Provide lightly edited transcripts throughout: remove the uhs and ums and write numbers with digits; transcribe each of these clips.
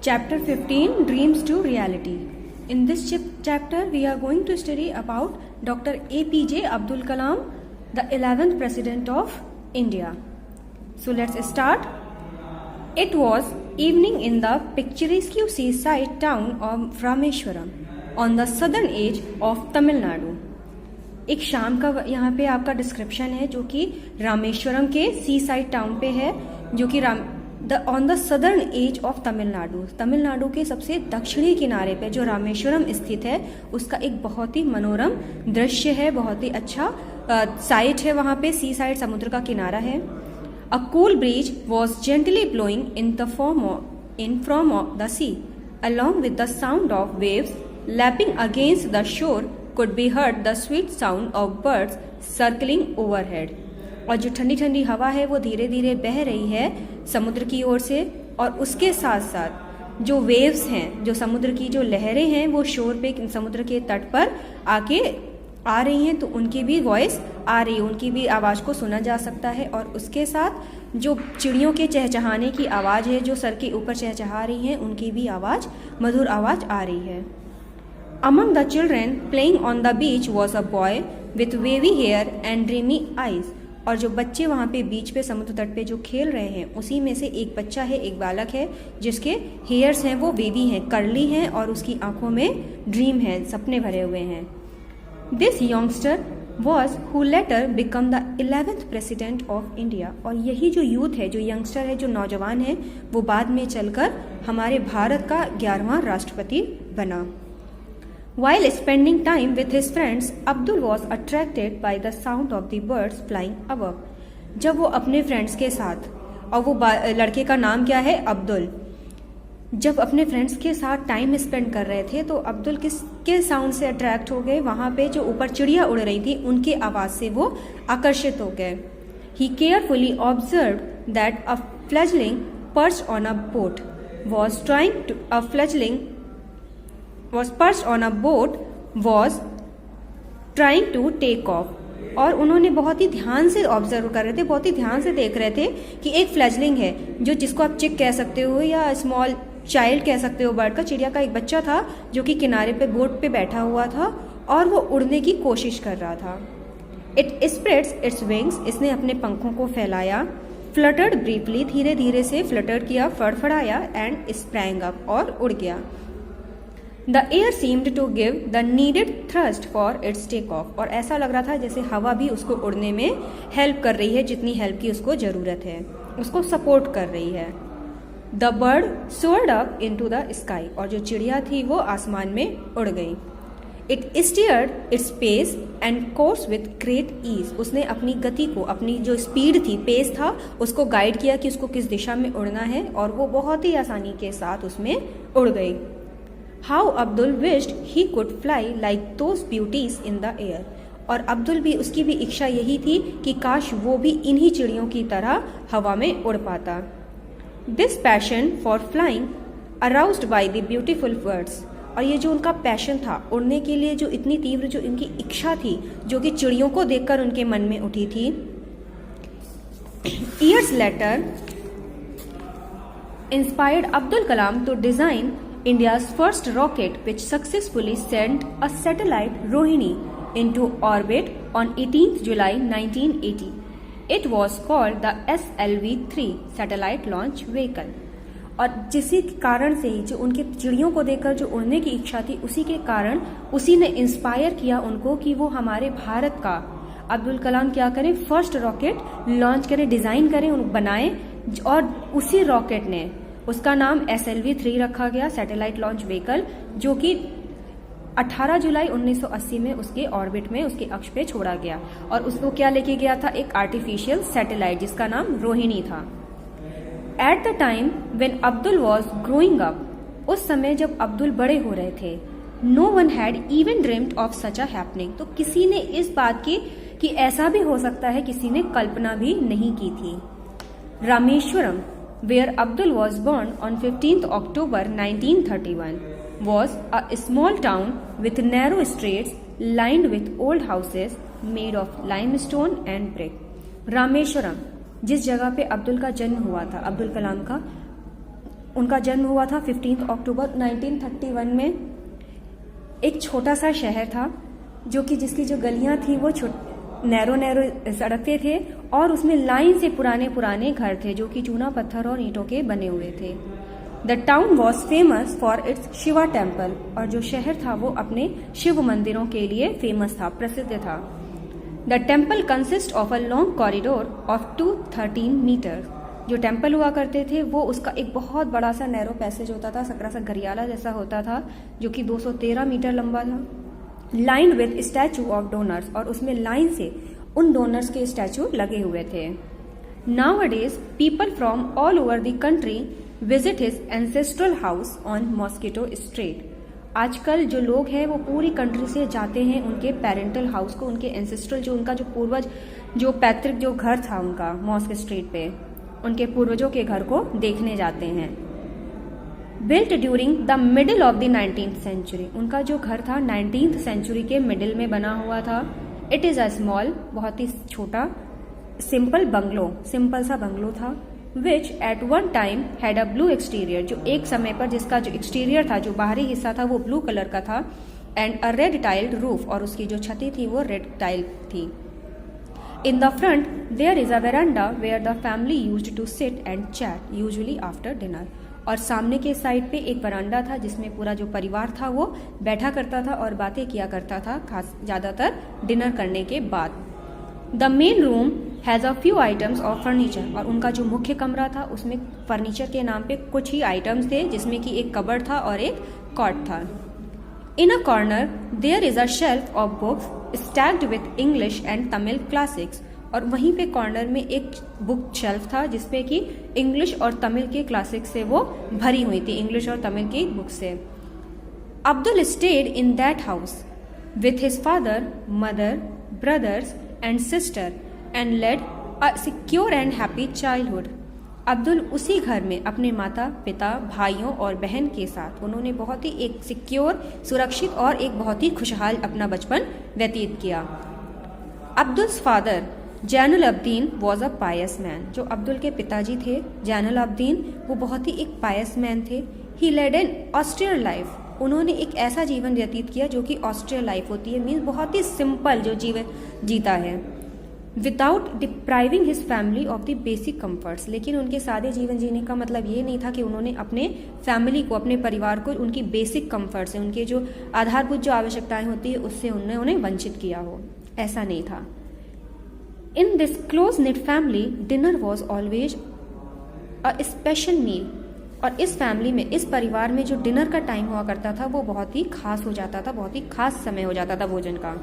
Chapter 15 Dreams to Reality. In this chapter, we are going to study about Dr. APJ Abdul Kalam, the 11th President of India. So let's start. It was evening in the picturesque seaside town of Rameshwaram on the southern edge of Tamil Nadu. एक शाम का यहाँ पे आपका description है जो कि रामेश्वरम के सी साइड टाउन पे है, जो कि on the southern edge of Tamil Nadu के सबसे दक्षिणी किनारे पे जो रामेश्वरम स्थित है उसका एक बहुत ही मनोरम दृश्य है, बहुत ही अच्छा साइट है। वहाँ पे सी साइड समुद्र का किनारा है। A cool breeze was gently blowing in from the sea along with the sound of waves lapping against the shore could be heard the sweet sound of birds circling overhead. और जो ठंडी ठंडी हवा है वो धीरे धीरे बह रही है समुद्र की ओर से, और उसके साथ साथ जो वेव्स हैं, जो समुद्र की जो लहरें हैं वो शोर पे समुद्र के तट पर आके आ रही हैं, तो उनकी भी वॉइस आ रही है, उनकी भी आवाज़ को सुना जा सकता है। और उसके साथ जो चिड़ियों के चहचहाने की आवाज़ है, जो सर के ऊपर चहचहा रही हैं, उनकी भी आवाज़, मधुर आवाज़ आ रही है। Among the children playing on the beach was a boy with wavy hair and dreamy eyes. और जो बच्चे वहाँ पे बीच पे समुद्र तट पे जो खेल रहे हैं उसी में से एक बच्चा है, एक बालक है जिसके हेयर्स हैं वो वेवी हैं, कर्ली हैं, और उसकी आंखों में ड्रीम है, सपने भरे हुए हैं। This youngster was who letter become the 11th president of India. और यही जो यूथ है, जो यंगस्टर है, जो नौजवान है, वो बाद में चलकर हमारे भारत का 11वां राष्ट्रपति बना। While spending time with his friends, Abdul was attracted by the sound of the birds flying above. जब वो अपने फ्रेंड्स के साथ, और वो लड़के का नाम क्या है, अब्दुल, जब अपने फ्रेंड्स के साथ टाइम स्पेंड कर रहे थे तो अब्दुल किसके साउंड से अट्रैक्ट हो गए, वहाँ पे जो ऊपर चिड़िया उड़ रही थी उनके आवाज़ से वो आकर्षित हो गए। He carefully observed that a fledgling perched on a boat was trying to take off. और उन्होंने बहुत ही ध्यान से ऑब्जर्व कर रहे थे, बहुत ही ध्यान से देख रहे थे कि एक फ्लैजलिंग है, जो जिसको आप चिक कह सकते हो या स्मॉल चाइल्ड कह सकते हो, बर्ड का, चिड़िया का एक बच्चा था जो कि किनारे पे बोट पे बैठा हुआ था और वो उड़ने की कोशिश कर रहा था। इट स्प्रेड्स इट्स विंग्स, इसने अपने पंखों को फैलाया। फ्लटर्ड ब्रीफली, धीरे धीरे से फ्लटर किया, फड़फड़ाया। एंड स्प्रैंग अप, और उड़ गया। The air seemed to give the needed thrust for its takeoff. और ऐसा लग रहा था जैसे हवा भी उसको उड़ने में हेल्प कर रही है, जितनी हेल्प की उसको ज़रूरत है, उसको सपोर्ट कर रही है। The bird soared up into the sky. और जो चिड़िया थी वो आसमान में उड़ गई। It steered its pace and course with great ease. उसने अपनी गति को, अपनी जो स्पीड थी, पेस था, उसको गाइड किया कि उसको किस दिशा में उड़ना है, और वो बहुत ही आसानी के साथ उसमें उड़ गई। How Abdul wished he could fly like those beauties in the air. और अब्दुल भी, उसकी भी इच्छा यही थी कि काश वो भी इन्हीं चिड़ियों की तरह हवा में उड़ पाता। This passion for flying aroused by the beautiful birds. और ये जो उनका पैशन था उड़ने के लिए, जो इतनी तीव्र जो इनकी इच्छा थी, जो कि चिड़ियों को देखकर उनके मन में उठी थी, years later inspired Abdul Kalam to design India's first rocket, which successfully sent a satellite Rohini into orbit on 18th July 1980. It was called the SLV-3 satellite launch vehicle. और जिसी कारण से ही, जो उनके चिड़ियों को देखकर जो उड़ने की इच्छा थी, उसी के कारण उसी ने इंस्पायर किया उनको कि वो हमारे भारत का, अब्दुल कलाम क्या करें, फर्स्ट रॉकेट लॉन्च करें, डिज़ाइन करें, उनको बनाएं। और उसी रॉकेट ने, उसका नाम SLV-3 रखा गया, सैटेलाइट लॉन्च व्हीकल, जो कि 18 जुलाई 1980 में उसके ऑर्बिट में, उसके अक्ष पे छोड़ा गया। और उसको क्या लेके गया था, एक आर्टिफिशियल सैटेलाइट जिसका नाम रोहिणी था। At the time when Abdul was growing up, उस समय जब अब्दुल बड़े हो रहे थे, no one had even dreamed of such a happening, तो किसी ने इस बात की कि ऐसा भी हो सकता है, किसी ने कल्पना भी नहीं की थी। Rameswaram, where Abdul was born on 15th October 1931, was a small town with narrow streets lined with old houses made of limestone and brick. Rameswaram, जिस जगह पे अब्दुल का जन्म हुआ था, अब्दुल कलाम का, उनका जन्म हुआ था 15 अक्टूबर 1931 में। एक छोटा सा शहर था जो कि जिसकी जो गलियां थी वो नैरो सड़कें थे और उसमें लाइन से पुराने पुराने घर थे जो कि चूना पत्थर और ईंटों के बने हुए थे। The town was famous for its Shiva temple, और जो शहर था वो अपने शिव मंदिरों के लिए फेमस था, प्रसिद्ध था। The temple consist of a long corridor of 213 metre. जो टेम्पल हुआ करते थे वो उसका एक बहुत बड़ा सा नैरो पैसेज होता था, सकरा सा गरियाला जैसा होता था जो कि 213 मीटर लंबा था। Lined with statue of donors, और उसमें लाइन से उन डोनर्स के स्टैचू लगे हुए थे। Nowadays people from all over the country visit his ancestral house on mosquito street. आजकल जो लोग हैं वो पूरी कंट्री से जाते हैं उनके पेरेंटल हाउस को, उनके एंसेस्ट्रल जो उनका जो पूर्वज जो पैतृक जो घर था उनका मॉस्क स्ट्रीट पे, उनके पूर्वजों के घर को देखने जाते हैं। Built during the middle of the 19th century, उनका जो घर था 19th सेंचुरी के मिडिल में बना हुआ था। इट इज़ अ स्मॉल, बहुत ही छोटा, सिंपल बंगलो, सिंपल सा बंगलो था। Which at one time had a blue exterior, जो एक समय पर जिसका जो एक्सटीरियर था, जो बाहरी हिस्सा था वो ब्लू कलर का था। And a red tiled roof, और उसकी जो छतें थी वो रेड टाइल थी। In the front there is a veranda where the family used to sit and chat usually after dinner, और सामने के साइड पे एक वरांडा था जिसमें पूरा जो परिवार था वो बैठा करता था और बातें किया करता था, खास ज़्यादातर डिनर करने के बाद। The main room has a few items of furniture, और उनका जो मुख्य कमरा था उसमें फर्नीचर के नाम पे कुछ ही आइटम्स थे, जिसमें कि एक कबर्ड था और एक कॉट था। In a corner there is a shelf of books stacked with English and Tamil classics, और वहीं पे कॉर्नर में एक बुक शेल्फ था जिसपे कि इंग्लिश और तमिल के क्लासिक्स से वो भरी हुई थी, इंग्लिश और तमिल की बुक से। Abdul stayed in that house with his father, mother, brothers and sister and led a secure and happy childhood. Abdul उसी घर में अपने माता पिता, भाइयों और बहन के साथ उन्होंने बहुत ही एक सिक्योर, सुरक्षित और एक बहुत ही खुशहाल अपना बचपन व्यतीत किया। Abdul's father Jainul Abdeen was a pious man, जो अब्दुल के पिताजी थे जैनुल अब्दीन, वो बहुत ही एक पायस मैन थे। ही लेड एन ऑस्ट्रियर लाइफ, उन्होंने एक ऐसा जीवन व्यतीत किया जो कि ऑस्ट्रियर लाइफ होती है, मीन्स बहुत ही सिंपल जो जीवन जीता है। Without depriving his family of the basic comforts, लेकिन उनके सादे जीवन जीने का मतलब ये नहीं था कि उन्होंने अपने फैमिली को, अपने परिवार को उनकी बेसिक कम्फर्ट से, उनके जो आधारभूत जो आवश्यकताएं होती है उससे उन्हें उन्हें वंचित किया हो, ऐसा नहीं था। In this close knit family dinner was always a special meal, और इस फैमिली में, इस परिवार में जो डिनर का टाइम हुआ करता था वो बहुत ही खास हो जाता था, बहुत ही खास समय हो जाता था भोजन का।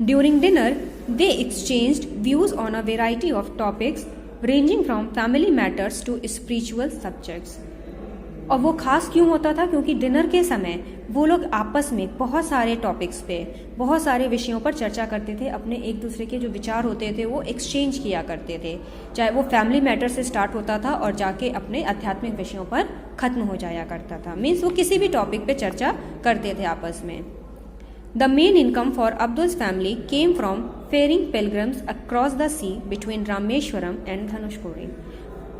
During dinner, they exchanged views on a variety of topics ranging from family matters to spiritual subjects. और वो खास क्यों होता था? क्योंकि डिनर के समय वो लोग आपस में बहुत सारे टॉपिक्स पे, बहुत सारे विषयों पर चर्चा करते थे, अपने एक दूसरे के जो विचार होते थे वो एक्सचेंज किया करते थे, चाहे वो फैमिली मैटर से स्टार्ट होता था और जाके अपने आध्यात्मिक विषयों पर खत्म हो जाया करता था। मीन्स वो किसी भी टॉपिक पे चर्चा करते थे आपस में। The main income for Abdul's family came from faring pilgrims across the sea between Rameshwaram and Dhanushkodi.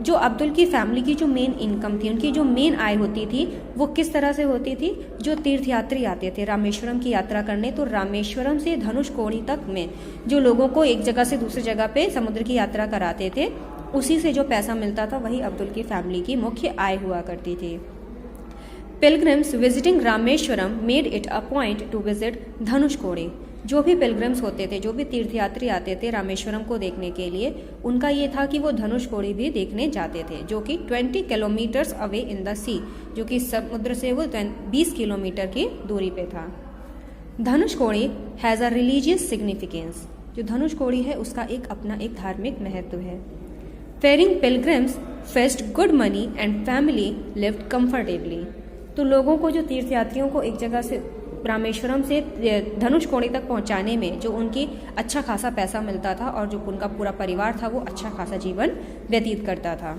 जो अब्दुल की फैमिली की जो मेन इनकम थी, उनकी जो मेन आय होती थी वो किस तरह से होती थी? जो तीर्थयात्री आते थे रामेश्वरम की यात्रा करने, तो रामेश्वरम से धनुषकोडी तक में जो लोगों को एक जगह से दूसरी जगह पे समुद्र की यात्रा कराते थे, उसी से जो पैसा मिलता था वही अब्दुल की फैमिली की मुख्य आय हुआ करती थी। Pilgrims visiting Rameswaram made it a point two visit Dhanushkodi. जो भी पिलग्रिम्स होते थे, जो भी तीर्थयात्री आते थे रामेश्वरम को देखने के लिए, उनका ये था कि वो धनुषकोडी भी देखने जाते थे, जो कि 20 किलोमीटर्स अवे इन द सी, जो कि समुद्र से वो 20 किलोमीटर की दूरी पे था। Dhanushkodi has a religious significance. जो धनुषकोडी है उसका एक अपना एक धार्मिक महत्व है। Ferrying pilgrims fetched good money and family lived comfortably. तो लोगों को, जो तीर्थयात्रियों को एक जगह से रामेश्वरम से धनुषकोडी तक पहुंचाने में जो उनकी अच्छा खासा पैसा मिलता था और जो उनका पूरा परिवार था वो अच्छा खासा जीवन व्यतीत करता था।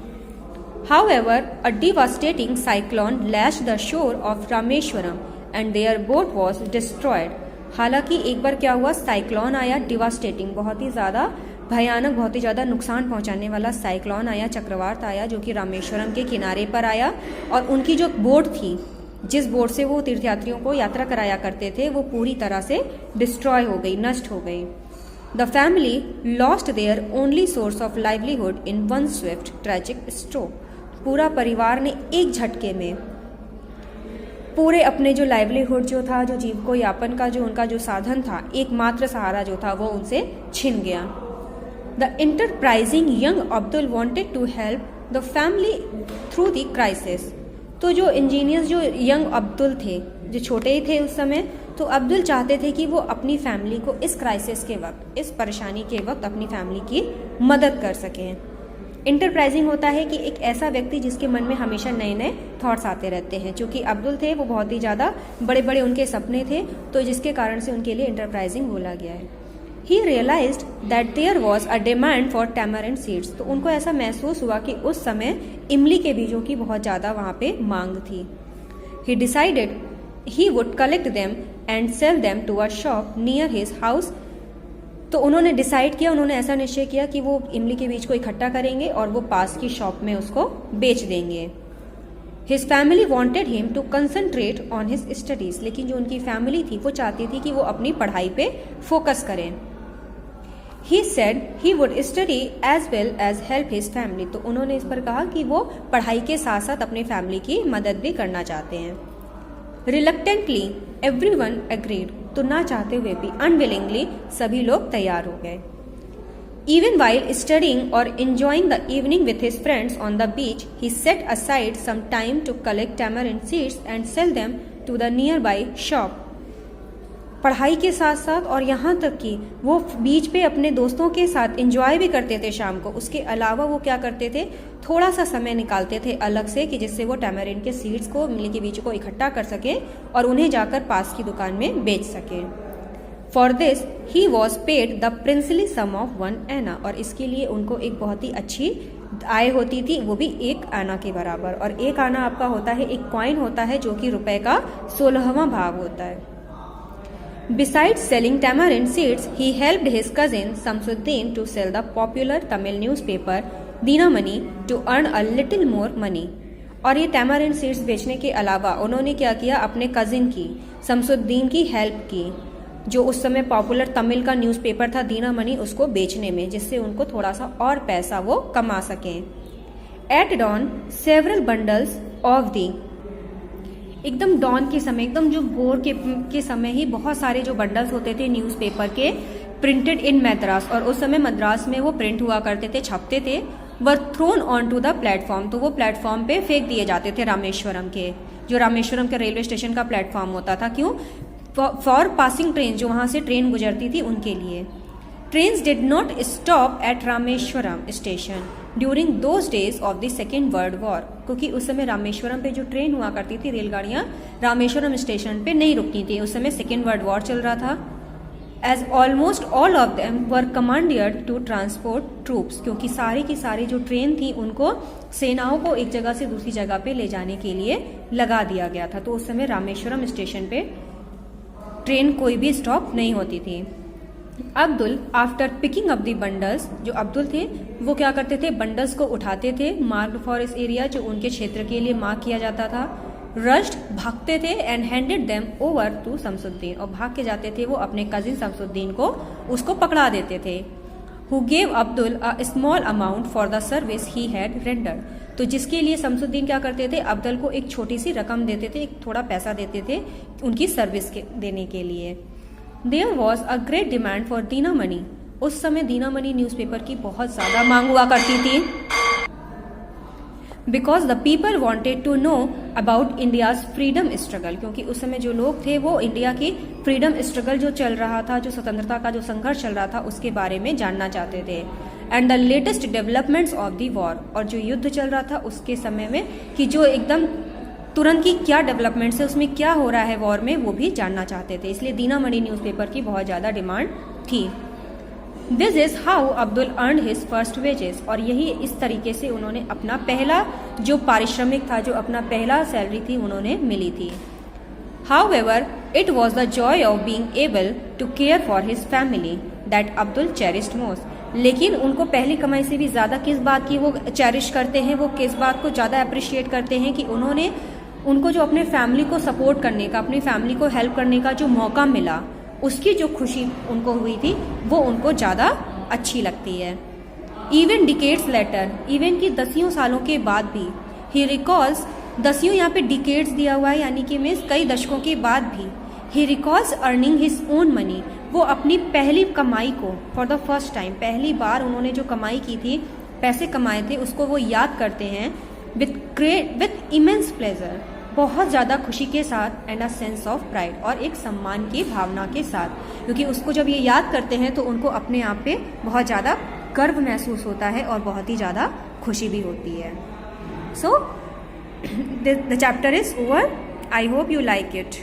However, a devastating cyclone lashed the shore of Rameswaram and their boat was destroyed. हालांकि एक बार क्या हुआ, साइक्लोन आया, डिवास्टेटिंग, बहुत ही ज़्यादा भयानक, बहुत ही ज़्यादा नुकसान पहुंचाने वाला साइक्लोन आया, चक्रवात आया, जो कि रामेश्वरम के किनारे पर आया। और उनकी जो बोट थी, जिस बोट से वो तीर्थयात्रियों को यात्रा कराया करते थे, वो पूरी तरह से डिस्ट्रॉय हो गई, नष्ट हो गई। The family lost their only source of livelihood in one Swift tragic stroke. पूरा परिवार ने एक झटके में पूरे अपने जो लाइवलीहुड जो था, जो जीविकोयापन का जो उनका जो साधन था, एकमात्र सहारा जो था, वो उनसे छिन गया। The enterprising young Abdul wanted to help the family through the crisis. तो जो इंजीनियर्स, जो यंग अब्दुल थे, जो छोटे ही थे उस समय, तो अब्दुल चाहते थे कि वो अपनी फैमिली को इस क्राइसिस के वक्त, इस परेशानी के वक्त अपनी फैमिली की मदद कर सकें। इंटरप्राइजिंग होता है कि एक ऐसा व्यक्ति जिसके मन में हमेशा नए नए थॉट्स आते रहते हैं। चूँकि अब्दुल थे, वो बहुत ही ज़्यादा बड़े बड़े उनके सपने थे, तो जिसके कारण से उनके लिए इंटरप्राइजिंग बोला गया है। He realised that there was a demand for tamarind seeds. तो उनको ऐसा महसूस हुआ कि उस समय इमली के बीजों की बहुत ज़्यादा वहाँ पे मांग थी। He decided he would collect them and sell them to a shop near his house. तो उन्होंने डिसाइड किया, उन्होंने ऐसा निश्चय किया कि वो इमली के बीज को इकट्ठा करेंगे और वो पास की शॉप में उसको बेच देंगे। His family wanted him to concentrate on his studies. लेकिन जो उनकी फैमिली थी, वो चाहती थी कि वो अपनी पढ़ाई पे फोकस करें। He said he would study as well as help his family. तो उन्होंने इस पर कहा कि वो पढ़ाई के साथ साथ अपनी फैमिली की मदद भी करना चाहते हैं। Reluctantly everyone agreed. तो ना चाहते हुए भी, अनविलिंगली, सभी लोग तैयार हो गए। Even while studying or enjoying the evening with his friends on the beach, he set aside some time to collect tamarind seeds and sell them to the nearby shop. पढ़ाई के साथ साथ और यहाँ तक कि वो बीच पे अपने दोस्तों के साथ एंजॉय भी करते थे शाम को। उसके अलावा वो क्या करते थे, थोड़ा सा समय निकालते थे अलग से कि जिससे वो टैमरिंड के सीड्स को, इमली के बीज को इकट्ठा कर सकें और उन्हें जाकर पास की दुकान में बेच सकें। For this he was paid the princely sum of 1 anna. और इसके लिए उनको एक बहुत ही अच्छी आय होती थी, वो भी 1 आना के बराबर। और 1 आना आपका होता है, एक कॉइन होता है जो कि रुपए का 16वां भाग होता है। Besides selling tamarind seeds, he helped his cousin Samsuddin to sell the popular Tamil newspaper Dinamani to earn a little more money. और ये टैमरिंड सीड्स बेचने के अलावा उन्होंने क्या किया, अपने कजिन की, शमसुद्दीन की हेल्प की, जो उस समय पॉपुलर तमिल का न्यूज़पेपर था दीनामणि, उसको बेचने में, जिससे उनको थोड़ा सा और पैसा वो कमा सकें। At dawn several bundles of दी। एकदम डॉन के समय, एकदम जो भोर के समय ही बहुत सारे जो बंडल्स होते थे न्यूज़पेपर के, प्रिंटेड इन मद्रास, और उस समय मद्रास में वो प्रिंट हुआ करते थे, छपते थे, were thrown on to the platform. तो वो प्लेटफॉर्म पे फेंक दिए जाते थे रामेश्वरम के, जो रामेश्वरम के रेलवे स्टेशन का प्लेटफॉर्म होता था। क्यों? फॉर पासिंग ट्रेन, जो वहाँ से ट्रेन गुजरती थी उनके लिए। Trains did not stop at Rameswaram station during those days of the second world war. क्योंकि उस समय रामेश्वरम पे जो ट्रेन हुआ करती थी, रेलगाड़ियाँ रामेश्वरम स्टेशन पे नहीं रुकती थी, उस समय सेकेंड वर्ल्ड वॉर चल रहा था। As almost all of them were commandeered to transport troops. क्योंकि सारी की सारी जो ट्रेन थी उनको सेनाओं को एक जगह से दूसरी जगह पे ले जाने के लिए लगा दिया गया था। तो उस समय रामेश्वरम स्टेशन पे ट्रेन कोई भी स्टॉप नहीं होती थी। Abdul after picking up the bundles, जो अब्दुल थे वो क्या करते थे, बंडल्स को उठाते थे, मार्क्ड फॉर इस एरिया, जो उनके क्षेत्र के लिए मार्क किया जाता था। रश्ड, भागते थे, and handed them over to Shamsuddin, और भाग के जाते थे वो अपने कजिन शमसुद्दीन को, उसको पकड़ा देते थे। Who gave Abdul a small amount for the service he had rendered. तो जिसके लिए शमसुद्दीन क्या करते थे, अब्दुल को एक छोटी सी रकम देते थे, एक थोड़ा पैसा देते थे उनकी सर्विस देने के लिए। There was a great demand for Dinamani. उस समय दीनामणि न्यूज़पेपर की बहुत ज़्यादा मांग हुआ करती थी, because the people wanted to know about India's freedom struggle. क्योंकि उस समय जो लोग थे वो इंडिया की फ्रीडम स्ट्रगल जो चल रहा था, जो स्वतंत्रता का जो संघर्ष चल रहा था, उसके बारे में जानना चाहते थे। And the latest developments of the war, और जो युद्ध चल रहा था उसके समय में कि जो एकदम तुरंत की क्या डेवलपमेंट्स है, उसमें क्या हो रहा है वॉर में, वो भी जानना चाहते थे। इसलिए दीनामणि न्यूज़पेपर की बहुत ज़्यादा डिमांड थी। This is how Abdul earn his first wages. और यही इस तरीके से उन्होंने अपना पहला जो पारिश्रमिक था, जो अपना पहला सैलरी थी, उन्होंने मिली थी। However it was the joy of being able to care for his family that Abdul cherished most. लेकिन उनको पहली कमाई से भी ज़्यादा किस बात की वो चेरिश करते हैं, वो किस बात को ज़्यादा अप्रिशिएट करते हैं कि उनको जो अपने फैमिली को सपोर्ट करने का, अपनी फैमिली को हेल्प करने का जो मौका मिला, उसकी जो खुशी उनको हुई थी वो उनको ज़्यादा अच्छी लगती है। इवन डिकेड्स लेटर, इवन कि 10 सालों के बाद भी, ही रिकॉल्स, 10 यहाँ पे डिकेड्स दिया हुआ है यानी कि मीन्स कई दशकों के बाद भी, he recalls earning his own money, वो अपनी पहली कमाई को फॉर द फर्स्ट टाइम, पहली बार उन्होंने जो कमाई की थी, पैसे कमाए थे, उसको वो याद करते हैं विथ इमेंस प्लेजर, बहुत ज़्यादा खुशी के साथ, and a sense of pride, और एक सम्मान की भावना के साथ, क्योंकि उसको जब ये याद करते हैं तो उनको अपने आप पे बहुत ज़्यादा गर्व महसूस होता है और बहुत ही ज़्यादा खुशी भी होती है। So the chapter is over. I hope you like it.